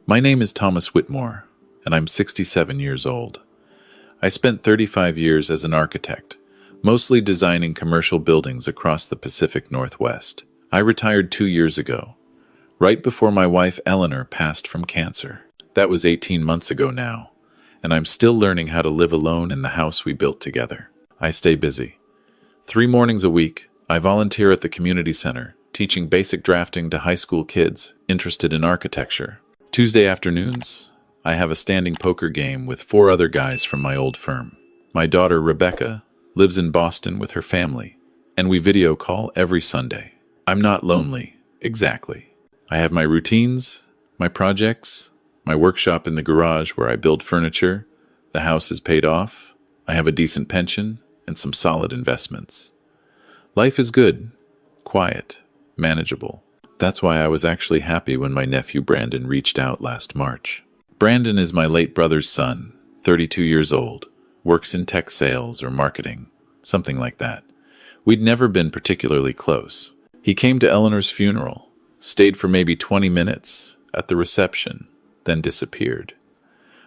My name is Thomas Whitmore, and I'm 67 years old. I spent 35 years as an architect, mostly designing commercial buildings across the Pacific Northwest. I retired 2 years ago, right before my wife Eleanor passed from cancer. That was 18 months ago now, and I'm still learning how to live alone in the house we built together. I stay busy. 3 mornings a week, I volunteer at the community center, teaching basic drafting to high school kids interested in architecture. Tuesday afternoons, I have a standing poker game with 4 other guys from my old firm. My daughter Rebecca lives in Boston with her family, and we video call every Sunday. I'm not lonely, exactly. I have my routines, my projects, my workshop in the garage where I build furniture. The house is paid off. I have a decent pension and some solid investments. Life is good, quiet, manageable. That's why I was actually happy when my nephew Brandon reached out last March. Brandon is my late brother's son, 32 years old, works in tech sales or marketing, something like that. We'd never been particularly close. He came to Eleanor's funeral, stayed for maybe 20 minutes at the reception, then disappeared.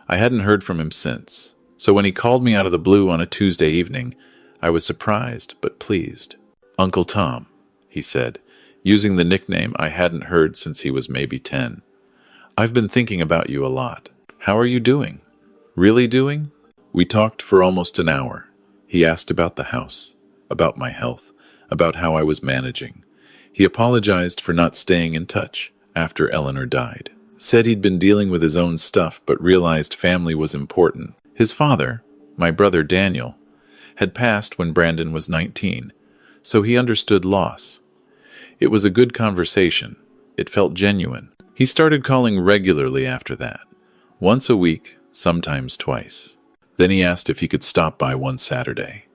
I hadn't heard from him since, so when he called me out of the blue on a Tuesday evening, I was surprised but pleased. "Uncle Tom," he said, using the nickname I hadn't heard since he was maybe 10. "I've been thinking about you a lot. How are you doing?" "Really doing?" We talked for almost an hour. He asked about the house, about my health, about how I was managing. He apologized for not staying in touch after Eleanor died. Said he'd been dealing with his own stuff but realized family was important. His father, my brother Daniel, had passed when Brandon was 19, so he understood loss. It was a good conversation. It felt genuine. He started calling regularly after that. Once a week, sometimes twice. Then he asked if he could stop by one Saturday.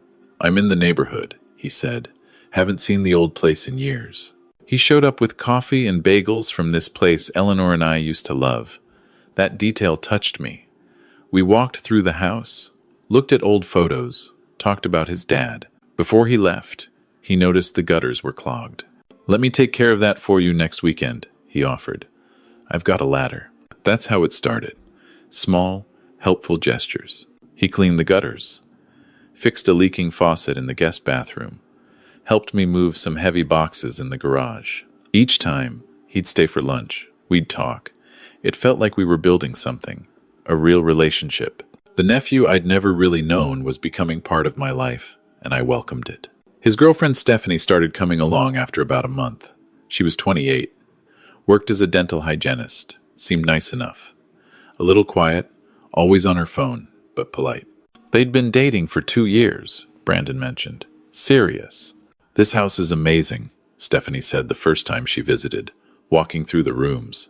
"I'm in the neighborhood," he said. "Haven't seen the old place in years." He showed up with coffee and bagels from this place Eleanor and I used to love. That detail touched me. We walked through the house, looked at old photos, talked about his dad. Before he left, he noticed the gutters were clogged. "Let me take care of that for you next weekend," he offered. "I've got a ladder." That's how it started. Small, helpful gestures. He cleaned the gutters, fixed a leaking faucet in the guest bathroom, helped me move some heavy boxes in the garage. Each time, he'd stay for lunch. We'd talk. It felt like we were building something, a real relationship. The nephew I'd never really known was becoming part of my life, and I welcomed it. His girlfriend Stephanie started coming along after about a month. She was 28, worked as a dental hygienist, seemed nice enough. A little quiet, always on her phone, but polite. They'd been dating for 2 years, Brandon mentioned. Serious. "This house is amazing," Stephanie said the first time she visited, walking through the rooms.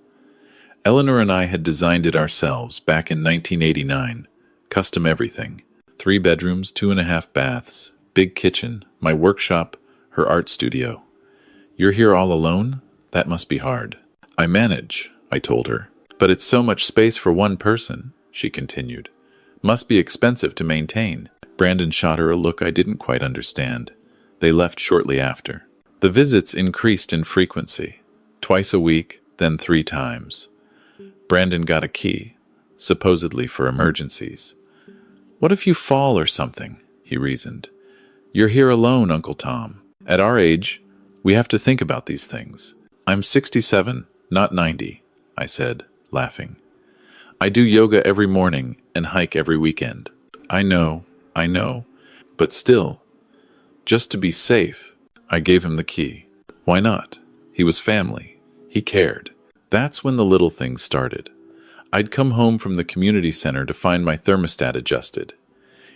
Eleanor and I had designed it ourselves back in 1989. Custom everything. 3 bedrooms, 2.5 baths, big kitchen, my workshop, her art studio. "You're here all alone? That must be hard." "I manage," I told her. "But it's so much space for one person," she continued. "Must be expensive to maintain." Brandon shot her a look I didn't quite understand. They left shortly after. The visits increased in frequency. Twice a week, then 3 times. Brandon got a key, supposedly for emergencies. "What if you fall or something?" he reasoned. "You're here alone, Uncle Tom. At our age, we have to think about these things." "I'm 67, not 90, I said, laughing. "I do yoga every morning and hike every weekend." I know, but still, just to be safe, I gave him the key. Why not? He was family. He cared. That's when the little things started. I'd come home from the community center to find my thermostat adjusted.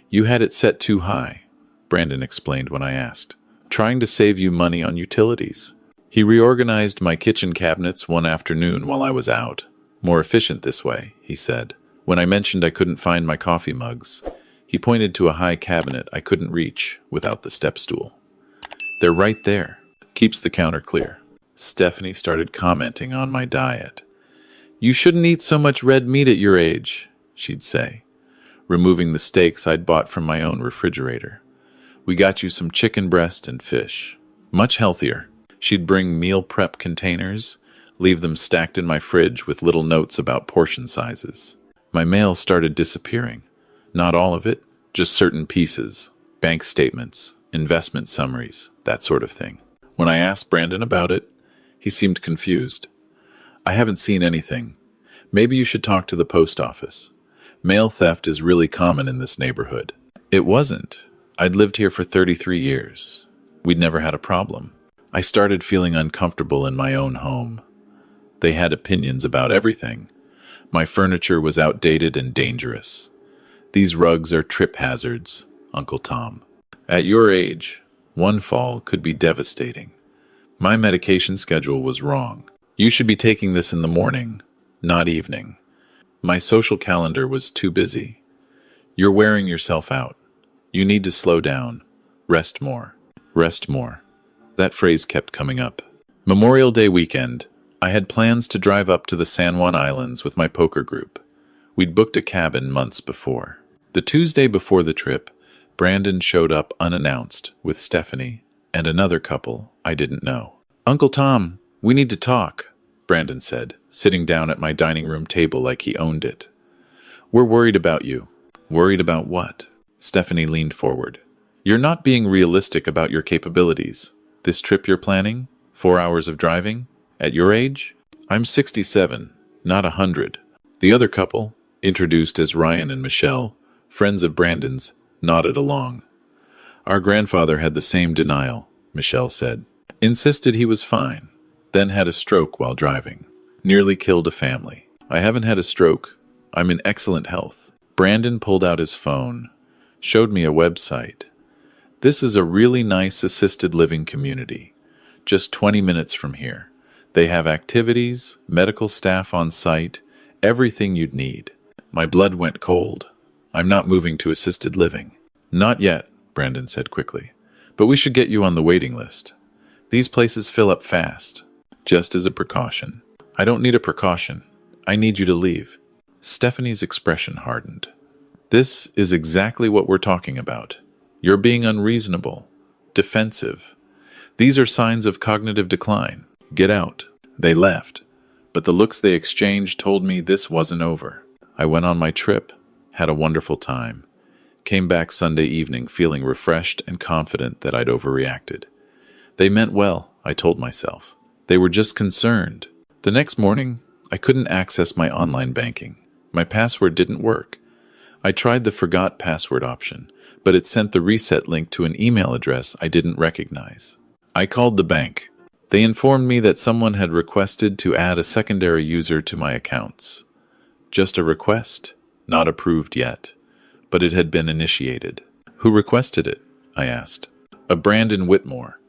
"You had it set too high," Brandon explained when I asked. "Trying to save you money on utilities." He reorganized my kitchen cabinets one afternoon while I was out. "More efficient this way," he said. When I mentioned I couldn't find my coffee mugs, he pointed to a high cabinet I couldn't reach without the step stool. "They're right there. Keeps the counter clear." Stephanie started commenting on my diet. "You shouldn't eat so much red meat at your age," she'd say, removing the steaks I'd bought from my own refrigerator. "We got you some chicken breast and fish. Much healthier." She'd bring meal prep containers, leave them stacked in my fridge with little notes about portion sizes. My mail started disappearing. Not all of it, just certain pieces, bank statements, investment summaries, that sort of thing. When I asked Brandon about it, he seemed confused. I haven't seen anything. Maybe you should talk to the post office. Mail theft is really common in this neighborhood. It wasn't. I'd lived here for 33 years. We'd never had a problem. I started feeling uncomfortable in my own home. They had opinions about everything. My furniture was outdated and dangerous. These rugs are trip hazards, Uncle Tom. At your age, one fall could be devastating. My medication schedule was wrong. You should be taking this in the morning, not evening. My social calendar was too busy. You're wearing yourself out. You need to slow down. Rest more. Rest more. That phrase kept coming up. Memorial Day weekend, I had plans to drive up to the San Juan Islands with my poker group. We'd booked a cabin months before. The Tuesday before the trip, Brandon showed up unannounced with Stephanie and another couple I didn't know. Uncle Tom, we need to talk, Brandon said, sitting down at my dining room table like he owned it. We're worried about you. Worried about what? Stephanie leaned forward. You're not being realistic about your capabilities. This trip you're planning? 4 hours of driving? At your age? I'm 67, not 100. The other couple, introduced as Ryan and Michelle, friends of Brandon's, nodded along. Our grandfather had the same denial, Michelle said. Insisted he was fine, then had a stroke while driving. Nearly killed a family. I haven't had a stroke. I'm in excellent health. Brandon pulled out his phone, showed me a website. This is a really nice assisted living community, just 20 minutes from here. They have activities, medical staff on site, everything you'd need. My blood went cold. I'm not moving to assisted living. Not yet, Brandon said quickly. But we should get you on the waiting list. These places fill up fast, just as a precaution. I don't need a precaution. I need you to leave. Stephanie's expression hardened. This is exactly what we're talking about. You're being unreasonable, defensive. These are signs of cognitive decline. Get out. They left, but the looks they exchanged told me this wasn't over. I went on my trip, had a wonderful time, came back Sunday evening feeling refreshed and confident that I'd overreacted. They meant well, I told myself. They were just concerned. The next morning, I couldn't access my online banking. My password didn't work. I tried the forgot password option, but it sent the reset link to an email address I didn't recognize. I called the bank. They informed me that someone had requested to add a secondary user to my accounts. Just a request, not approved yet, but it had been initiated. Who requested it? I asked. A Brandon Whitmore,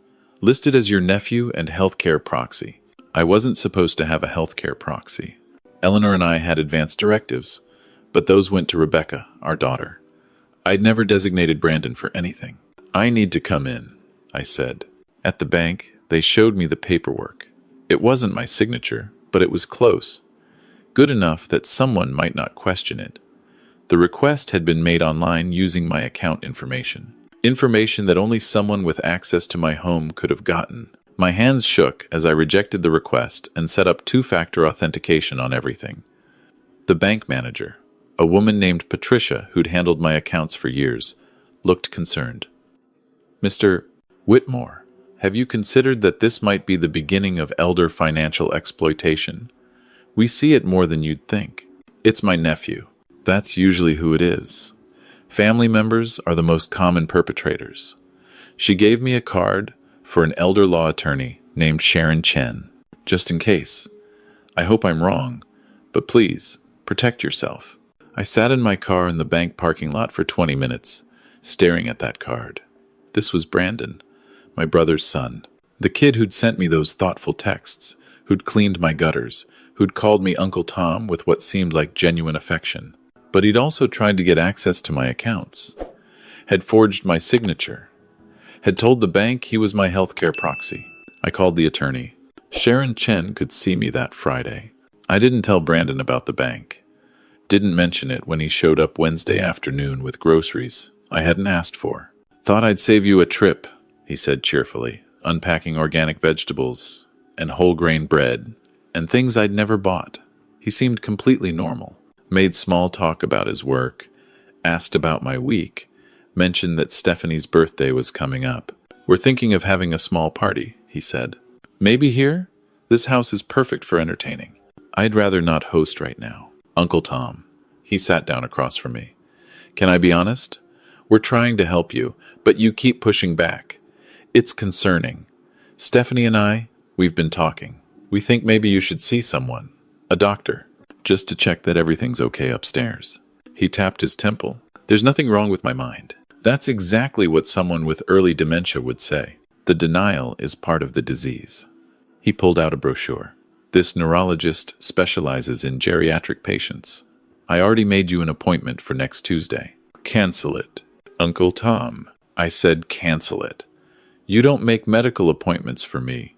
listed as your nephew and healthcare proxy. I wasn't supposed to have a healthcare proxy. Eleanor and I had advanced directives, but those went to Rebecca, our daughter. I'd never designated Brandon for anything. I need to come in, I said. At the bank, they showed me the paperwork. It wasn't my signature, but it was close. Good enough that someone might not question it. The request had been made online using my account information. Information that only someone with access to my home could have gotten. My hands shook as I rejected the request and set up two-factor authentication on everything. The bank manager, a woman named Patricia who'd handled my accounts for years, looked concerned. Mr. Whitmore, have you considered that this might be the beginning of elder financial exploitation? We see it more than you'd think. It's my nephew. That's usually who it is. Family members are the most common perpetrators. She gave me a card for an elder law attorney named Sharon Chen, just in case. I hope I'm wrong, but please, protect yourself. I sat in my car in the bank parking lot for 20 minutes, staring at that card. This was Brandon, my brother's son, the kid who'd sent me those thoughtful texts, who'd cleaned my gutters, who'd called me Uncle Tom with what seemed like genuine affection. But he'd also tried to get access to my accounts, had forged my signature, had told the bank he was my healthcare proxy. I called the attorney. Sharon Chen could see me that Friday. I didn't tell Brandon about the bank. Didn't mention it when he showed up Wednesday afternoon with groceries I hadn't asked for. Thought I'd save you a trip, he said cheerfully, unpacking organic vegetables and whole grain bread and things I'd never bought. He seemed completely normal, made small talk about his work, asked about my week, mentioned that Stephanie's birthday was coming up. "We're thinking of having a small party," he said. "Maybe here? This house is perfect for entertaining." "I'd rather not host right now." "Uncle Tom." He sat down across from me. "Can I be honest? We're trying to help you, but you keep pushing back. It's concerning. Stephanie and we've been talking. We think maybe you should see someone, a doctor, just to check that everything's okay upstairs." He tapped his temple. "There's nothing wrong with my mind." That's exactly what someone with early dementia would say. The denial is part of the disease. He pulled out a brochure. "This neurologist specializes in geriatric patients. I already made you an appointment for next Tuesday." "Cancel it." "Uncle Tom," I said, "cancel it. You don't make medical appointments for me.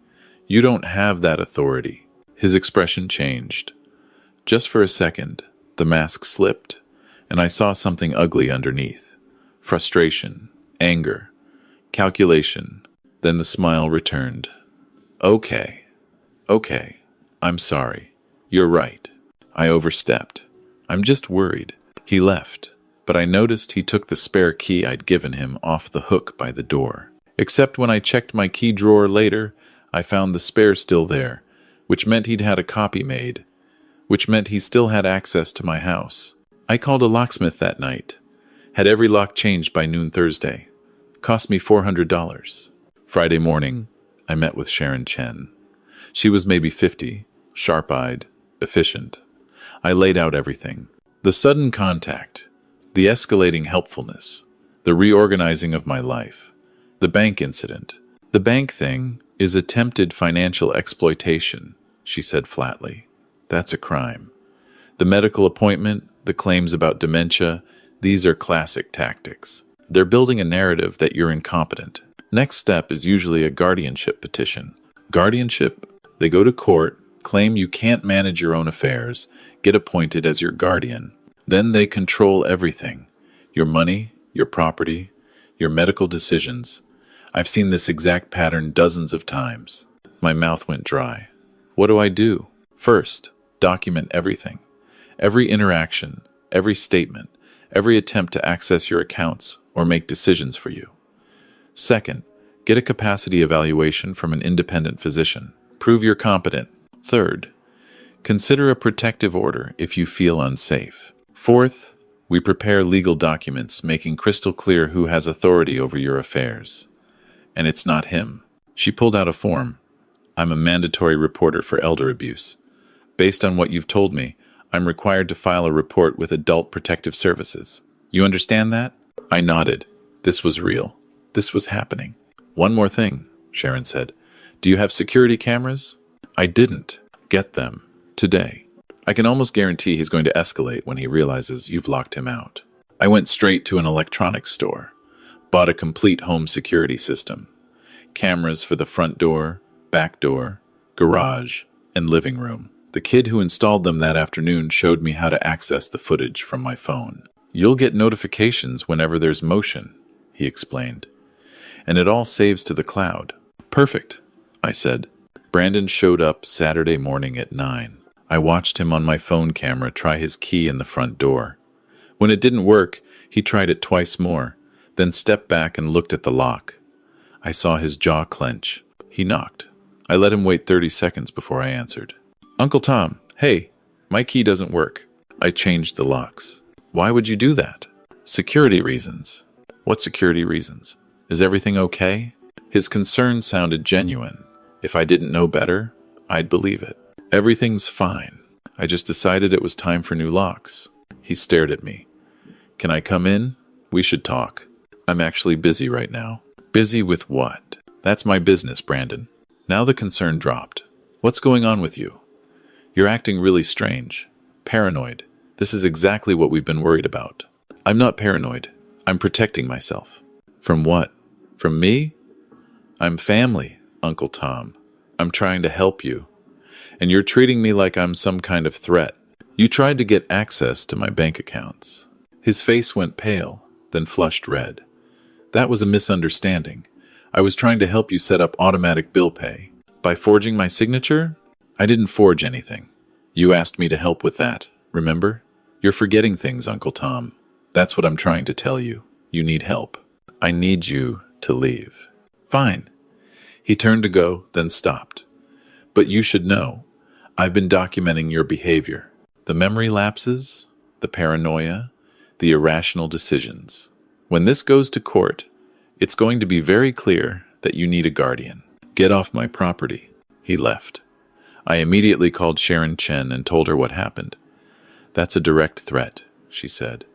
You don't have that authority." His expression changed. Just for a second, the mask slipped, and I saw something ugly underneath. Frustration, anger, calculation. Then the smile returned. Okay, I'm sorry. You're right. I overstepped. I'm just worried." He left, but I noticed he took the spare key I'd given him off the hook by the door. Except when I checked my key drawer later, I found the spare still there, which meant he'd had a copy made, which meant he still had access to my house. I called a locksmith that night. Had every lock changed by noon Thursday. Cost me $400. Friday morning, I met with Sharon Chen. She was maybe 50, sharp-eyed, efficient. I laid out everything. The sudden contact, the escalating helpfulness, the reorganizing of my life, the bank incident. "The bank thing is attempted financial exploitation," she said flatly. "That's a crime. The medical appointment, the claims about dementia, these are classic tactics. They're building a narrative that you're incompetent. Next step is usually a guardianship petition. Guardianship? They go to court, claim you can't manage your own affairs, get appointed as your guardian. Then they control everything. Your money, your property, your medical decisions. I've seen this exact pattern dozens of times." My mouth went dry. "What do I do?" "First, document everything. Every interaction, every statement, every attempt to access your accounts or make decisions for you. Second, get a capacity evaluation from an independent physician. Prove you're competent. Third, consider a protective order if you feel unsafe. Fourth, we prepare legal documents making crystal clear who has authority over your affairs. And it's not him." She pulled out a form. "I'm a mandatory reporter for elder abuse. Based on what you've told me, I'm required to file a report with Adult Protective Services. You understand that?" I nodded. This was real. This was happening. "One more thing," Sharon said. "Do you have security cameras?" I didn't. "Get them. Today." I can almost guarantee he's going to escalate when he realizes you've locked him out. I went straight to an electronics store. Bought a complete home security system. Cameras for the front door, back door, garage, and living room. The kid who installed them that afternoon showed me how to access the footage from my phone. "You'll get notifications whenever there's motion," he explained. "And it all saves to the cloud." "Perfect," I said. Brandon showed up Saturday morning at 9. I watched him on my phone camera try his key in the front door. When it didn't work, he tried it twice more, then stepped back and looked at the lock. I saw his jaw clench. He knocked. I let him wait 30 seconds before I answered. "Uncle Tom, hey, my key doesn't work." I changed the locks. "Why would you do that?" "Security reasons." "What security reasons? Is everything okay?" His concern sounded genuine. If I didn't know better, I'd believe it. "Everything's fine. I just decided it was time for new locks." He stared at me. "Can I come in? We should talk. I'm actually busy right now." "Busy with what?" "That's my business, Brandon." Now the concern dropped. "What's going on with you? You're acting really strange. Paranoid. This is exactly what we've been worried about." "I'm not paranoid. I'm protecting myself." "From what? From me?" "I'm family, Uncle Tom. I'm trying to help you. And you're treating me like I'm some kind of threat. You tried to get access to my bank accounts." His face went pale, then flushed red. "That was a misunderstanding. I was trying to help you set up automatic bill pay. By forging my signature? I didn't forge anything. You asked me to help with that, remember? You're forgetting things, Uncle Tom. That's what I'm trying to tell you. You need help. I need you to leave. Fine. He turned to go, then stopped. But you should know, I've been documenting your behavior. The memory lapses, the paranoia, the irrational decisions. When this goes to court, it's going to be very clear that you need a guardian. Get off my property. He left. I immediately called Sharon Chen and told her what happened. That's a direct threat, she said.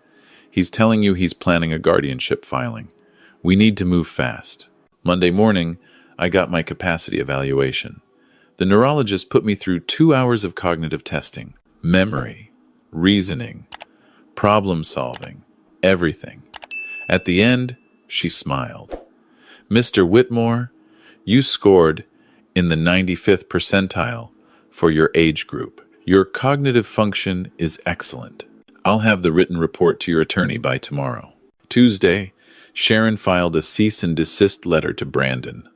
He's telling you he's planning a guardianship filing. We need to move fast. Monday morning, I got my capacity evaluation. The neurologist put me through 2 hours of cognitive testing. Memory, reasoning, problem solving, everything. At the end, she smiled. Mr. Whitmore, you scored in the 95th percentile for your age group. Your cognitive function is excellent. I'll have the written report to your attorney by tomorrow. Tuesday, Sharon filed a cease and desist letter to Brandon.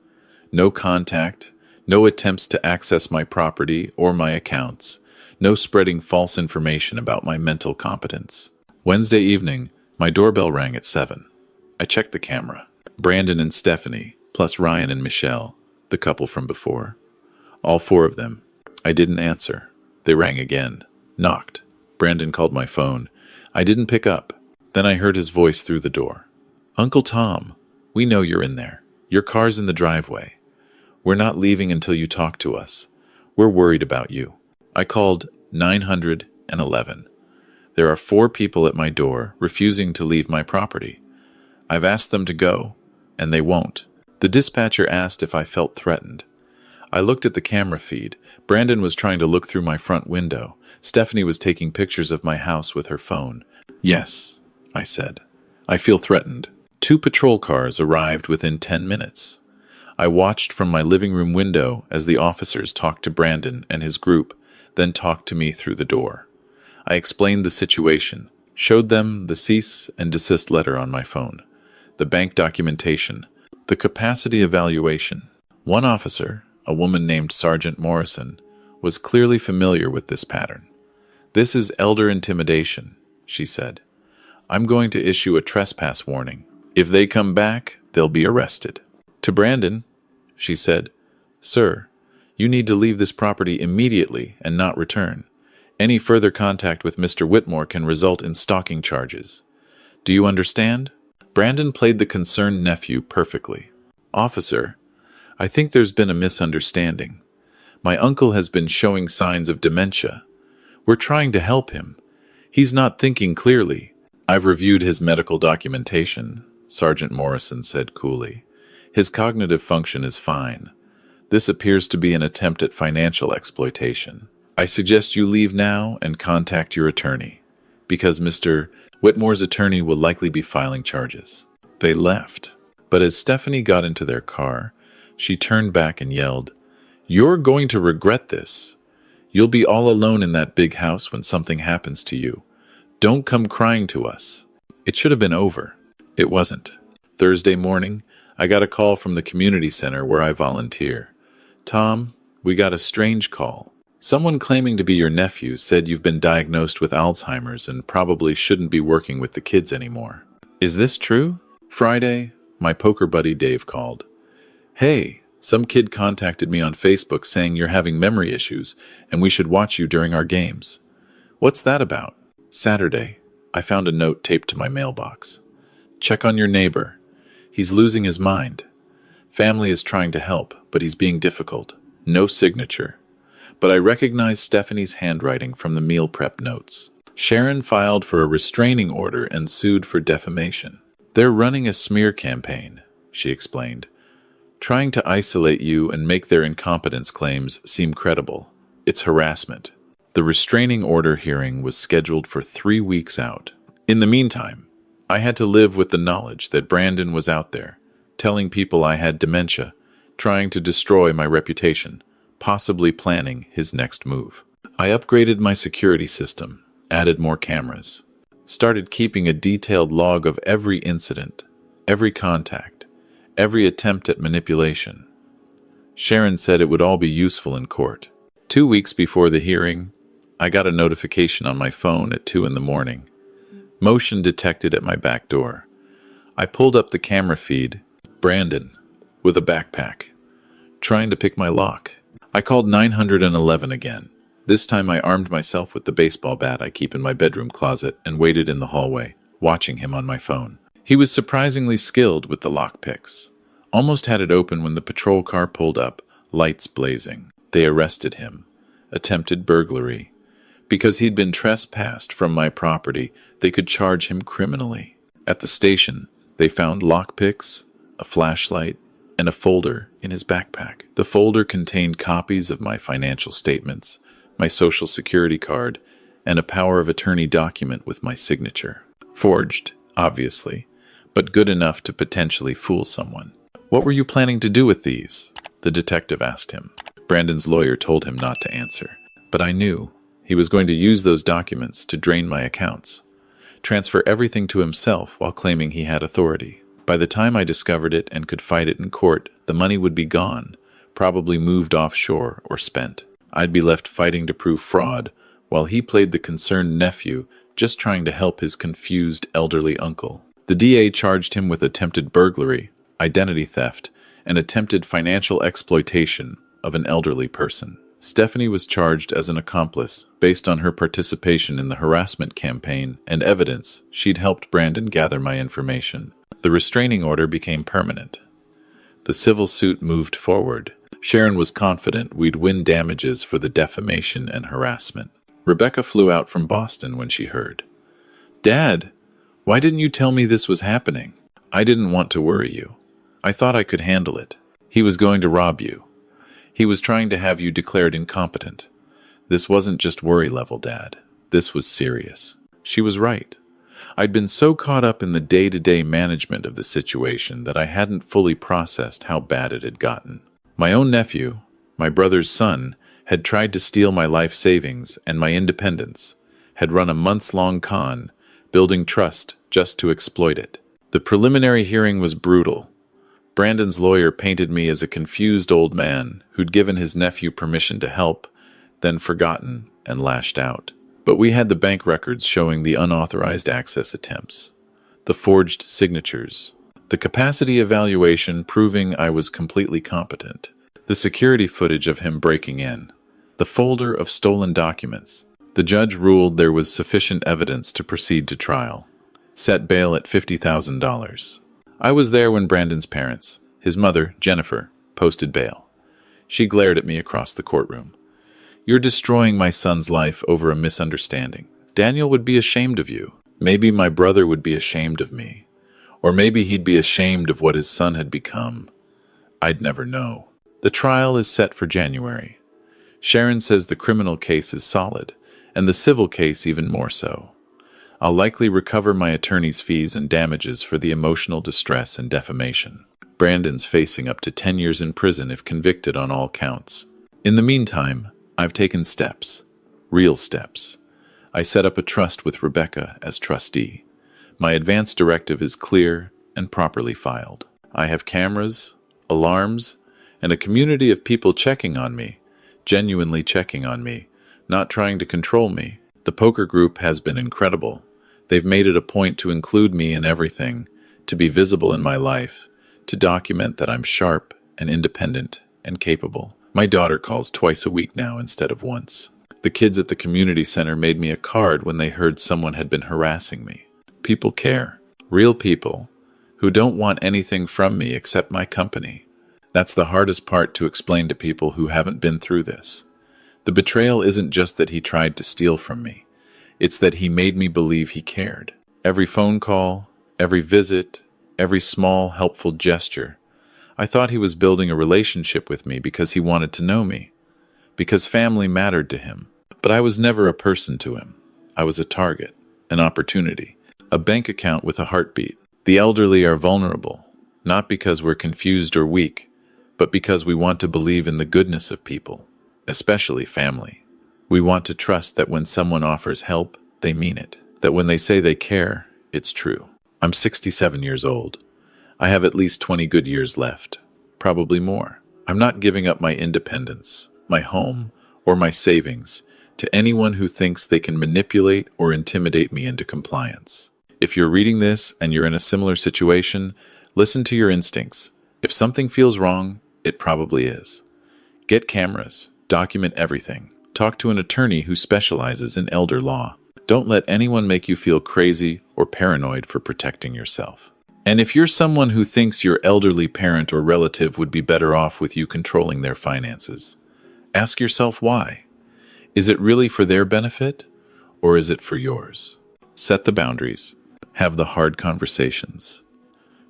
No contact, no attempts to access my property or my accounts, no spreading false information about my mental competence. Wednesday evening, my doorbell rang at 7. I checked the camera. Brandon and Stephanie, plus Ryan and Michelle, the couple from before. All 4 of them. I didn't answer. They rang again. Knocked. Brandon called my phone. I didn't pick up. Then I heard his voice through the door. Uncle Tom, we know you're in there. Your car's in the driveway. We're not leaving until you talk to us. We're worried about you. I called 911. There are 4 people at my door refusing to leave my property. I've asked them to go, and they won't. The dispatcher asked if I felt threatened. I looked at the camera feed. Brandon was trying to look through my front window. Stephanie was taking pictures of my house with her phone. Yes, I said. I feel threatened. 2 patrol cars arrived within 10 minutes. I watched from my living room window as the officers talked to Brandon and his group, then talked to me through the door. I explained the situation, showed them the cease and desist letter on my phone, the bank documentation, the capacity evaluation. One officer, a woman named Sergeant Morrison, was clearly familiar with this pattern. This is elder intimidation, she said. I'm going to issue a trespass warning. If they come back, they'll be arrested. To Brandon, she said, Sir, you need to leave this property immediately and not return. Any further contact with Mr. Whitmore can result in stalking charges. Do you understand? Brandon played the concerned nephew perfectly. Officer, I think there's been a misunderstanding. My uncle has been showing signs of dementia. We're trying to help him. He's not thinking clearly. I've reviewed his medical documentation, Sergeant Morrison said coolly. His cognitive function is fine. This appears to be an attempt at financial exploitation. I suggest you leave now and contact your attorney, because Mr. Whitmore's attorney will likely be filing charges. They left, but as Stephanie got into their car, she turned back and yelled, You're going to regret this. You'll be all alone in that big house when something happens to you. Don't come crying to us. It should have been over. It wasn't. Thursday morning, I got a call from the community center where I volunteer. Tom, we got a strange call. Someone claiming to be your nephew said you've been diagnosed with Alzheimer's and probably shouldn't be working with the kids anymore. Is this true? Friday, my poker buddy Dave called. Hey, some kid contacted me on Facebook saying you're having memory issues and we should watch you during our games. What's that about? Saturday, I found a note taped to my mailbox. Check on your neighbor. He's losing his mind. Family is trying to help, but he's being difficult. No signature. But I recognized Stephanie's handwriting from the meal prep notes. Sharon filed for a restraining order and sued for defamation. They're running a smear campaign, she explained, trying to isolate you and make their incompetence claims seem credible. It's harassment. The restraining order hearing was scheduled for 3 weeks out. In the meantime, I had to live with the knowledge that Brandon was out there, telling people I had dementia, trying to destroy my reputation, possibly planning his next move. I upgraded my security system, added more cameras, started keeping a detailed log of every incident, every contact, every attempt at manipulation. Sharon said it would all be useful in court. 2 weeks before the hearing, I got a notification on my phone at 2 in the morning. Motion detected at my back door. I pulled up the camera feed. Brandon, with a backpack, trying to pick my lock. I called 911 again. This time I armed myself with the baseball bat I keep in my bedroom closet and waited in the hallway, watching him on my phone. He was surprisingly skilled with the lockpicks. Almost had it open when the patrol car pulled up, lights blazing. They arrested him. Attempted burglary. Because he'd been trespassed from my property, they could charge him criminally. At the station, they found lockpicks, a flashlight, and a folder in his backpack. The folder contained copies of my financial statements, my social security card, and a power of attorney document with my signature. Forged, obviously, but good enough to potentially fool someone. "What were you planning to do with these?" the detective asked him. Brandon's lawyer told him not to answer, but I knew he was going to use those documents to drain my accounts, transfer everything to himself while claiming he had authority. By the time I discovered it and could fight it in court, the money would be gone, probably moved offshore or spent. I'd be left fighting to prove fraud, while he played the concerned nephew, just trying to help his confused elderly uncle. The DA charged him with attempted burglary, identity theft, and attempted financial exploitation of an elderly person. Stephanie was charged as an accomplice based on her participation in the harassment campaign and evidence she'd helped Brandon gather my information. The restraining order became permanent. The civil suit moved forward. Sharon was confident we'd win damages for the defamation and harassment. Rebecca flew out from Boston when she heard. "Dad, why didn't you tell me this was happening?" "I didn't want to worry you. I thought I could handle it. He was going to rob you. He was trying to have you declared incompetent. This wasn't just worry level, Dad. This was serious." She was right. I'd been so caught up in the day-to-day management of the situation that I hadn't fully processed how bad it had gotten. My own nephew, my brother's son, had tried to steal my life savings and my independence, had run a months-long con, building trust just to exploit it. The preliminary hearing was brutal. Brandon's lawyer painted me as a confused old man who'd given his nephew permission to help, then forgotten and lashed out. But we had the bank records showing the unauthorized access attempts, the forged signatures, the capacity evaluation proving I was completely competent, the security footage of him breaking in, the folder of stolen documents. The judge ruled there was sufficient evidence to proceed to trial, set bail at $50,000. I was there when Brandon's parents, his mother, Jennifer, posted bail. She glared at me across the courtroom. "You're destroying my son's life over a misunderstanding. Daniel would be ashamed of you. Maybe my brother would be ashamed of me. Or maybe he'd be ashamed of what his son had become. I'd never know." The trial is set for January. Sharon says the criminal case is solid, and the civil case even more so. I'll likely recover my attorney's fees and damages for the emotional distress and defamation. Brandon's facing up to 10 years in prison if convicted on all counts. In the meantime, I've taken steps. Real steps. I set up a trust with Rebecca as trustee. My advance directive is clear and properly filed. I have cameras, alarms, and a community of people checking on me, genuinely checking on me, not trying to control me. The poker group has been incredible. They've made it a point to include me in everything, to be visible in my life, to document that I'm sharp and independent and capable. My daughter calls twice a week now instead of once. The kids at the community center made me a card when they heard someone had been harassing me. People care. Real people who don't want anything from me except my company. That's the hardest part to explain to people who haven't been through this. The betrayal isn't just that he tried to steal from me. It's that he made me believe he cared. Every phone call, every visit, every small, helpful gesture. I thought he was building a relationship with me because he wanted to know me, because family mattered to him. But I was never a person to him. I was a target, an opportunity, a bank account with a heartbeat. The elderly are vulnerable, not because we're confused or weak, but because we want to believe in the goodness of people, especially family. We want to trust that when someone offers help, they mean it, that when they say they care, it's true. I'm 67 years old. I have at least 20 good years left, probably more. I'm not giving up my independence, my home, or my savings to anyone who thinks they can manipulate or intimidate me into compliance. If you're reading this and you're in a similar situation, listen to your instincts. If something feels wrong, it probably is. Get cameras, document everything. Talk to an attorney who specializes in elder law. Don't let anyone make you feel crazy or paranoid for protecting yourself. And if you're someone who thinks your elderly parent or relative would be better off with you controlling their finances, ask yourself why. Is it really for their benefit, or is it for yours? Set the boundaries. Have the hard conversations.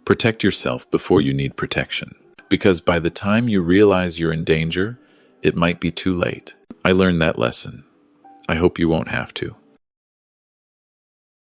Protect yourself before you need protection. Because by the time you realize you're in danger, it might be too late. I learned that lesson. I hope you won't have to.